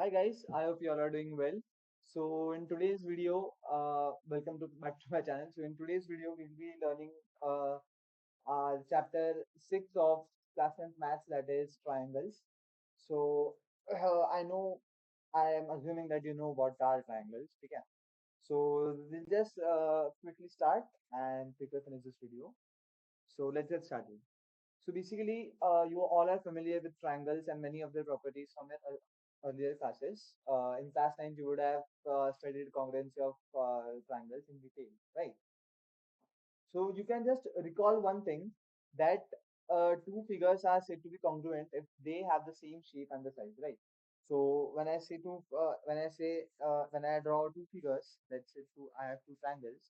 Hi guys, I hope you all are doing well. So in today's video, welcome to back to my channel. So in today's video, we'll be learning uh, chapter 6 of class 10th maths, that is triangles. So I know, I am assuming that you know what are triangles. Okay. So we'll just quickly start and quickly finish this video. So let's get started. So basically, you all are familiar with triangles and many of their properties from your earlier classes. In class 9, you would have studied congruency of triangles in detail, right? So you can just recall one thing that two figures are said to be congruent if they have the same shape and the size, right? So when I draw two figures, let's say I have two triangles.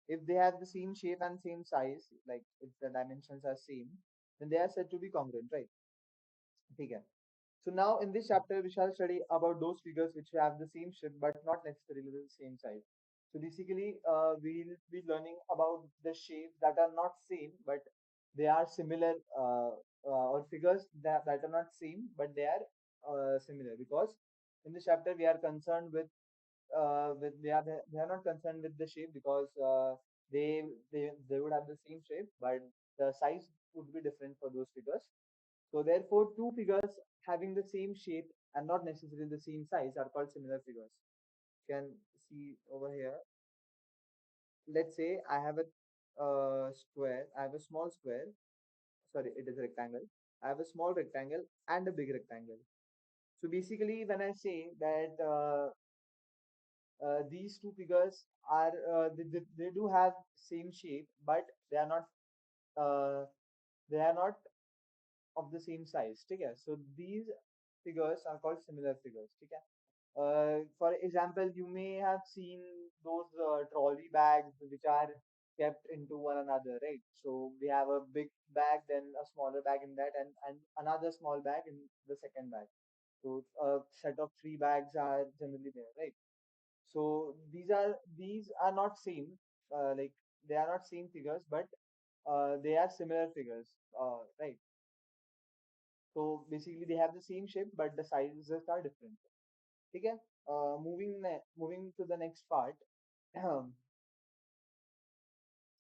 If they have the same shape and same size, like if the dimensions are same, then they are said to be congruent, right? Okay. So now in this chapter, we shall study about those figures which have the same shape but not necessarily the same size. So basically, we'll be learning about the shapes that are not same but they are similar, or figures that are not same but they are similar, because in this chapter we are concerned with they are not concerned with the shape, because they would have the same shape but the size would be different for those figures. So therefore, two figures having the same shape and not necessarily the same size are called similar figures. You can see over here. Let's say I have a square. I have a small square. Sorry, it is a rectangle. I have a small rectangle and a big rectangle. So basically, when I say that these two figures are they do have same shape, but they are not uh, they are not of the same size. Okay, so these figures are called similar figures. Okay. For example, you may have seen those trolley bags which are kept into one another, right? So we have a big bag, then a smaller bag in that, and another small bag in the second bag. So a set of three bags are generally there, right? So these are not same, like they are not same figures, but they are similar figures, right? So basically, they have the same shape, but the sizes are different. Okay. Moving to the next part.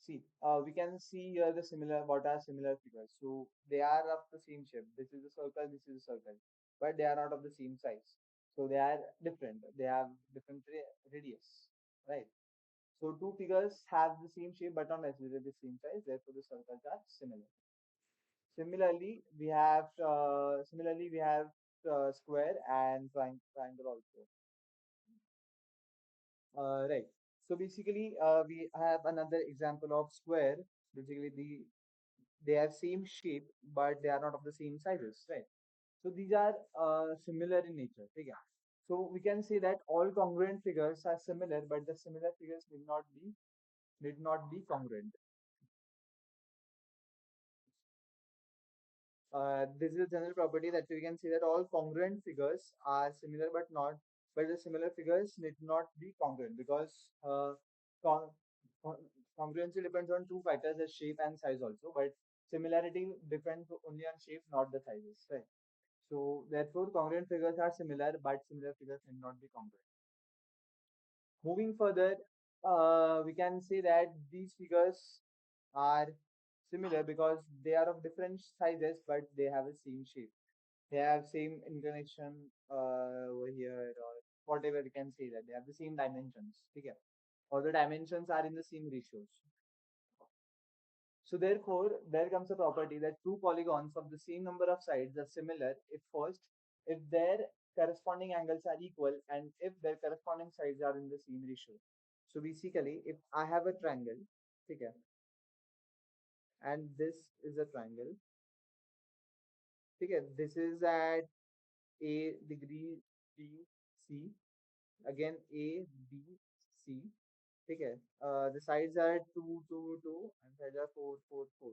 See, we can see here the similar what are similar figures. So they are of the same shape. This is a circle, this is a circle, but they are not of the same size. So they are different. They have different radius, right? So two figures have the same shape but not necessarily the same size. Therefore, the circles are similar. Similarly we have square and triangle also. Right. So basically, we have another example of square. Basically, they have same shape, but they are not of the same sizes, right? So these are similar in nature. Okay. So we can say that all congruent figures are similar, but the similar figures need not be congruent. This is a general property that we can say that all congruent figures are similar, but the similar figures need not be congruent, because con con congruency depends on two factors, the shape and size also, but similarity depends only on shape, not the sizes, right? So therefore, congruent figures are similar, but similar figures need not be congruent. Moving further, we can say that these figures are similar because they are of different sizes, but they have the same shape. They have same inclination over here, or whatever we can say, that they have the same dimensions. Okay. All the dimensions are in the same ratios. So therefore, there comes a property that two polygons of the same number of sides are similar if their corresponding angles are equal and if their corresponding sides are in the same ratio. So basically, if I have a triangle, okay, and this is a triangle, okay, this is at A degree B C, again A B C, okay, the sides are 2 2 2 and sides are 4 4 4.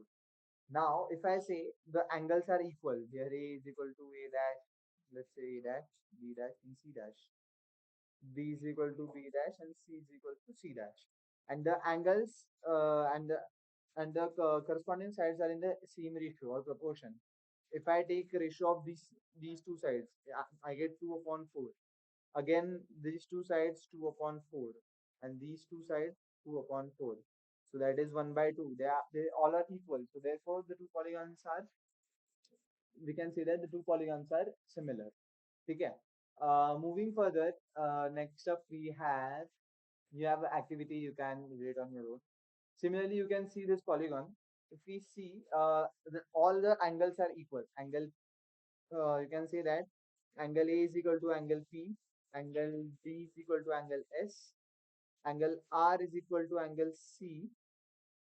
Now, if I say the angles are equal, here A is equal to A dash, let's say A dash, B dash, and C dash. B is equal to B dash, and C is equal to C dash. And the angles and the corresponding sides are in the same ratio or proportion. If I take ratio of these two sides, I get 2 upon 4. Again, these two sides 2 upon 4, and these two sides 2 upon 4. So that is 1 by 2. They all are equal. So therefore, the two polygons are, we can say that the two polygons are similar. Okay. Moving further, next up we have, you have an activity you can read on your own. Similarly, you can see this polygon. If we see, all the angles are equal. Angle, you can say that angle A is equal to angle P, angle B is equal to angle S, angle R is equal to angle C,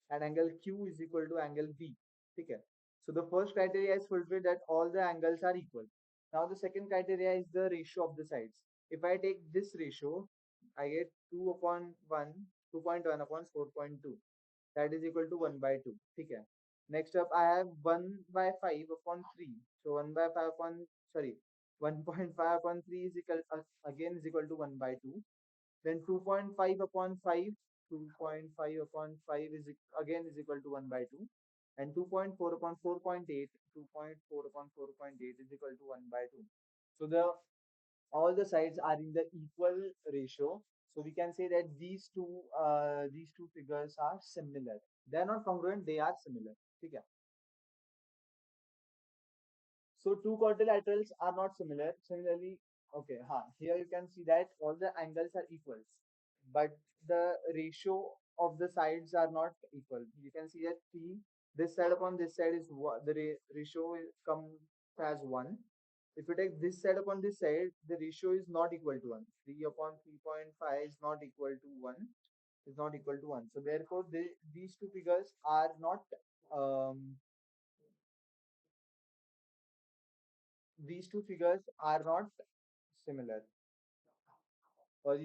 and angle Q is equal to angle B. Okay. So the first criteria is fulfilled, that all the angles are equal. Now the second criteria is the ratio of the sides. If I take this ratio, I get 2 upon 1, 2.1 upon 4.2. That is equal to 1 by 2. Okay. Next up, I have 1 by 5 upon 3. So 1 by 5 upon, sorry, 1.5 upon 3 is equal, again is equal to 1 by 2. Then 2.5 upon 5, 2.5 upon 5 is again is equal to 1 by 2. And 2.4 upon 4.8, 2.4 upon 4.8 is equal to 1 by 2. So the all the sides are in the equal ratio. So we can say that these two figures are similar. They are not congruent, they are similar. Okay. So two quadrilaterals are not similar. Similarly, okay, here you can see that all the angles are equal, but the ratio of the sides are not equal. You can see that T, this side upon this side is the ratio comes as 1. If you take this side upon this side, the ratio is not equal to 1. 3 upon 3.5 is not equal to 1. Is not equal to 1. So therefore, these two figures are not um, these two figures are not similar, or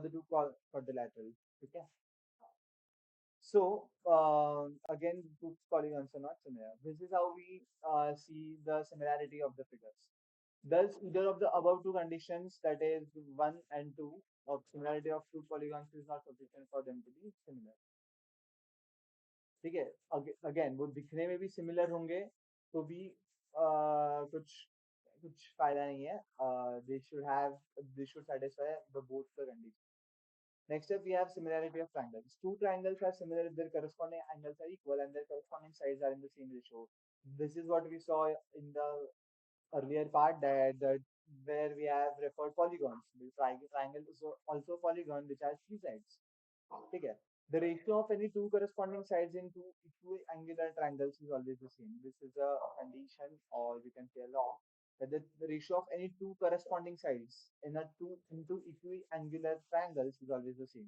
the two quadrilaterals. Okay. So again, two polygons are not similar. This is how we see the similarity of the figures. Thus, either of the above two conditions, that is 1 and 2, of similarity of two polygons is not sufficient for them to be similar. ठीक है. Again, वो दिखने में भी similar होंगे तो भी कुछ कुछ फायदा नहीं है. They should satisfy the both the conditions. Next up, we have similarity of triangles. Two triangles are similar if their corresponding angles are equal and their corresponding sides are in the same ratio. This is what we saw in the earlier part, that where we have referred polygons. The triangle is also a polygon which has three sides. Okay. The ratio of any two corresponding sides in two equiangular triangles is always the same. This is a condition, or we can say a law, that the ratio of any two corresponding sides in a two into equiangular triangles is always the same.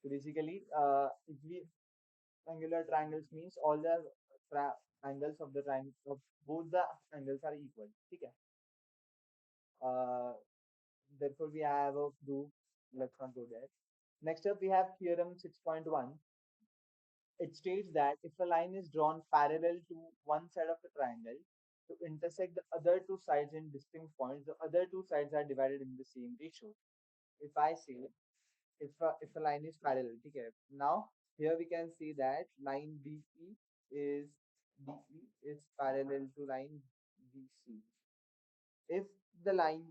So basically, equiangular triangles means all the angles of the triangle of both the angles are equal. Okay. Uh, Therefore, we have a proof. Let's not go there. Next up, we have theorem 6.1. It states that if a line is drawn parallel to one side of the triangle to intersect the other two sides in distinct points, the other two sides are divided in the same ratio. If I say, if a line is parallel, okay. Now here we can see that line is DE is parallel to line BC. If the line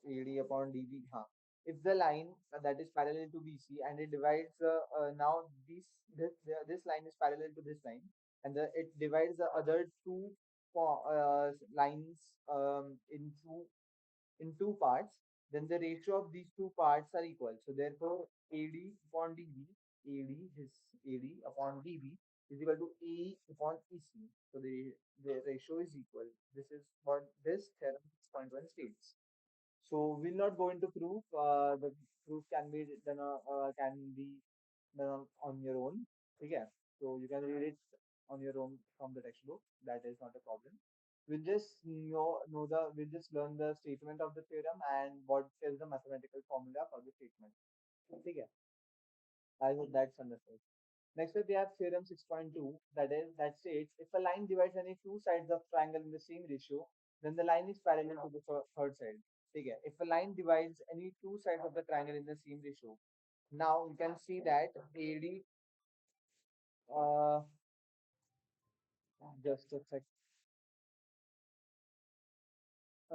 AD upon DB. Huh. If the line that is parallel to BC and it divides now this line is parallel to this line, and it divides the other two lines in two parts, then the ratio of these two parts are equal. So therefore, AD upon DB, AD upon DB is equal to AE upon EC. So the ratio is equal. This is what this theorem 6.1 states. So we'll not go into proof. The proof can be done on your own. Okay. So you can read it on your own from the textbook. That is not a problem. We'll just learn the statement of the theorem and what is the mathematical formula for the statement. Okay. I hope that's understood. Next up, we have theorem 6.2, that states if a line divides any two sides of triangle in the same ratio, then the line is parallel to the third side. Okay. If a line divides any two sides of the triangle in the same ratio, now you can see that AD, uh, just a sec.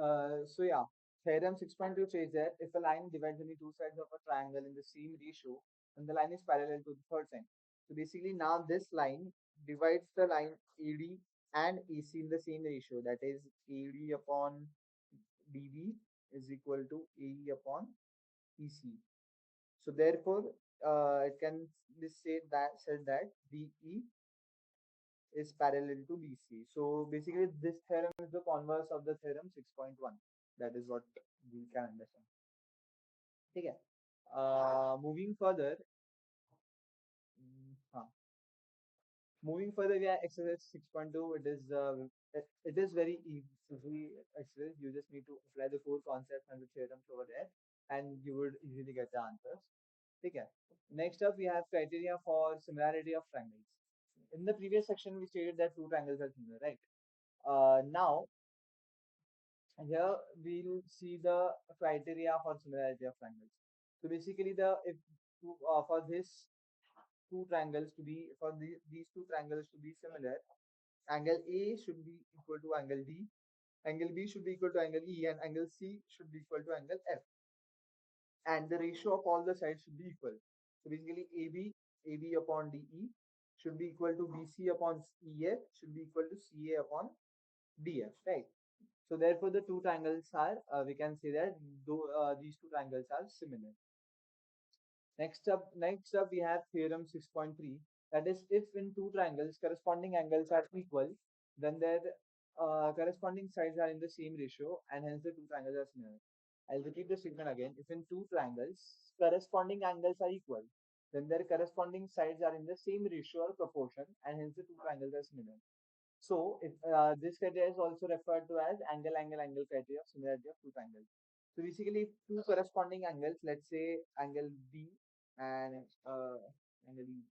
So yeah, theorem 6.2 says that if a line divides any two sides of a triangle in the same ratio, then the line is parallel to the third side. So basically now this line divides the line AD and AC in the same ratio. That is AD upon DB is equal to AE upon EC. So therefore, it can be said that BE is parallel to BC. So basically, this theorem is the converse of the theorem 6.1. That is what we can understand. Okay. Moving further, हाँ, moving further, we are exercise 6.2. It is very easy exercise. You just need to apply the core concepts and the theorems over there, and you would easily get the answers. Okay. Next up, we have criteria for similarity of triangles. In the previous section, we stated that two triangles are similar, right? Now here we'll see the criteria for similarity of triangles. So basically, for this two triangles to be these two triangles to be similar, angle A should be equal to angle D, angle B should be equal to angle E, and angle C should be equal to angle F. And the ratio of all the sides should be equal. So basically, AB upon DE should be equal to BC upon EF should be equal to CA upon DF, right? So therefore, the two triangles are, we can say that these two triangles are similar. Next up, we have theorem 6.3. That is, if in two triangles corresponding angles are equal, then their corresponding sides are in the same ratio, and hence the two triangles are similar. I'll repeat the statement again. If in two triangles corresponding angles are equal, then their corresponding sides are in the same ratio or proportion, and hence the two triangles are similar. So, if this criteria is also referred to as angle criteria of similarity of two triangles. So basically, two corresponding angles, let's say angle B and angle E,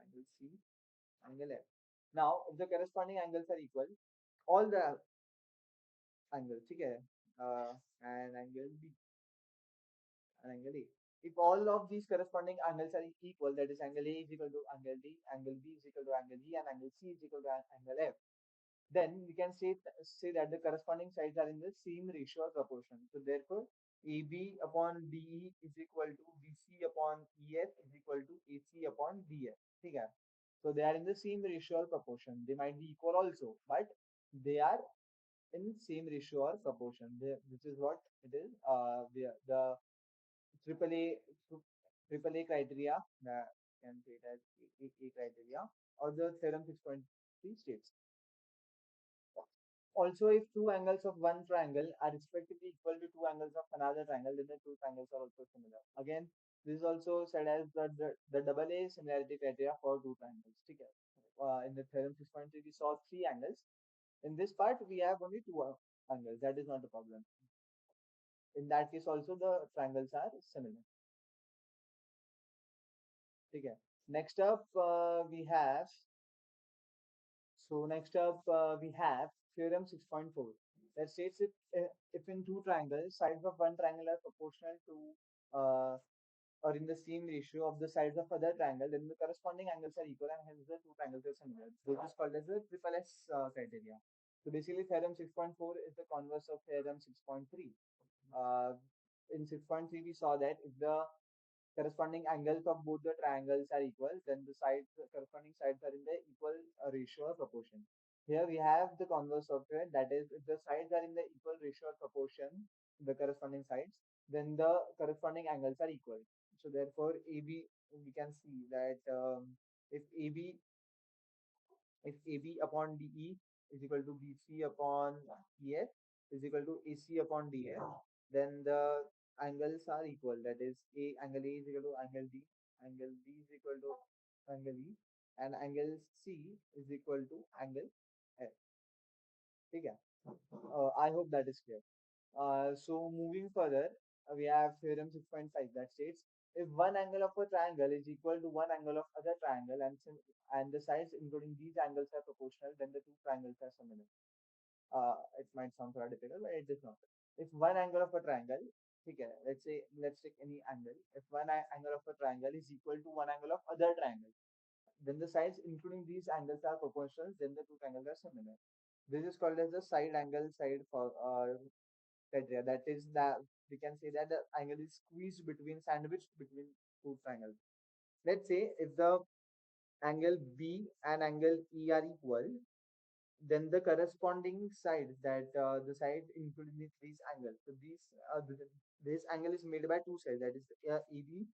angle C, angle F. Now, if the corresponding angles are equal, all the angles, okay, and angle B and angle A. If all of these corresponding angles are equal, that is angle A is equal to angle D, angle B is equal to angle E, and angle C is equal to angle F, then we can say that the corresponding sides are in the same ratio or proportion. So therefore, AB upon DE is equal to BC upon EF is equal to AC upon DF. Okay. So they are in the same ratio or proportion. They might be equal also, but they are in same ratio or proportion. Which is what it is. The triple A triple A criteria that can say it as A criteria or the theorem 6.3 states. Also, if two angles of one triangle are respectively equal to two angles of another triangle, then the two triangles are also similar. Again, this is also said as the double A similarity criteria for two triangles. Okay. In the theorem 6.3, we saw three angles. In this part, we have only two angles. That is not a problem. In that case, also the triangles are similar. Okay. Next up, we have we have theorem 6.4 that states if in two triangles, sides of one triangle are proportional to or in the same ratio of the sides of other triangle, then the corresponding angles are equal and hence the two triangles are similar. This is called as the triple S criteria. So basically, theorem 6.4 is the converse of theorem 6.3. Uh, in 6.3, we saw that if the corresponding angles of both the triangles are equal, then the corresponding sides are in the equal ratio or proportion. Here we have the converse of it, that is, if the sides are in the equal ratio or proportion, the corresponding sides, then the corresponding angles are equal. So therefore, AB, we can see that if AB if AB upon DE is equal to BC upon EF is equal to AC upon DF, then the angles are equal. That is, angle A is equal to angle D, angle B is equal to angle E, and angle C is equal to angle F. Okay. I hope that is clear. So moving further, we have theorem 6.5 that states if one angle of a triangle is equal to one angle of other triangle and the sides including these angles are proportional, then the two triangles are similar. It might sound very difficult, but it is not. If one angle of a triangle, okay, let's take any angle. If angle of a triangle is equal to one angle of other triangle, then the sides including these angles are proportional, then the two triangles are similar. This is called as the side angle side for criteria. That is that we can say that the angle is squeezed between sandwiched between two triangles. Let's say if the angle B and angle E are equal, then the corresponding side that the side including these angles. So this angle is made by two sides, that is AB,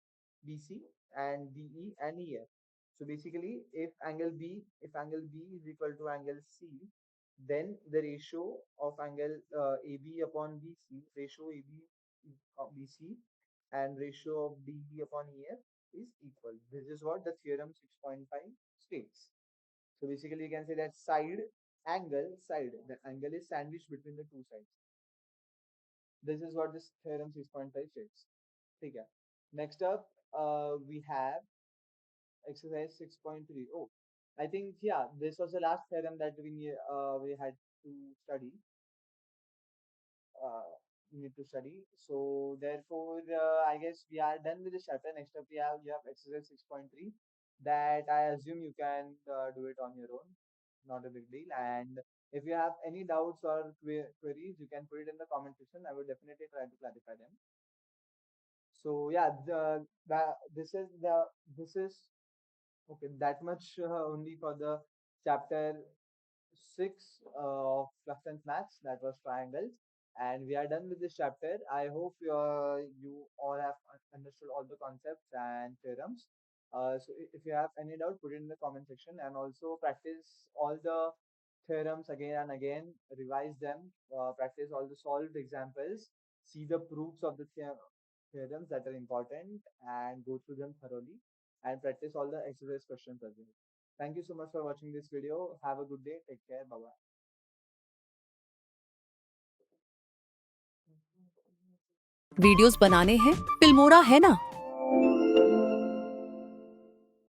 BC, and DE and EF. So basically, if angle B is equal to angle C, then the ratio of angle AB upon BC, ratio AB BC, and ratio of DE upon EF is equal. This is what the theorem 6.5 states. So basically, you can say that side, the angle is sandwiched between the two sides. This is what this theorem 6.5 states. Okay. Next up, we have exercise 6.3. Oh, I think, yeah, this was the last theorem that we had to study. Uh, we need to study. So therefore, I guess we are done with this chapter. Next up, we have exercise 6.3 that I assume you can do it on your own. Not a big deal. And if you have any doubts or queries, you can put it in the comment section. I will definitely try to clarify them. So yeah, this is okay. That much only for the chapter 6 of plus 10 maths, that was triangles, and we are done with this chapter. I hope you all have understood all the concepts and theorems. So if you have any doubt, put it in the comment section, and also practice all the theorems again and again, revise them, practice all the solved examples, see the proofs of the theorems that are important, and go through them thoroughly, and practice all the exercise questions as well. Thank you so much for watching this video. Have a good day. Take care. Bye bye. Videos बनाने हैं, Filmora है ना।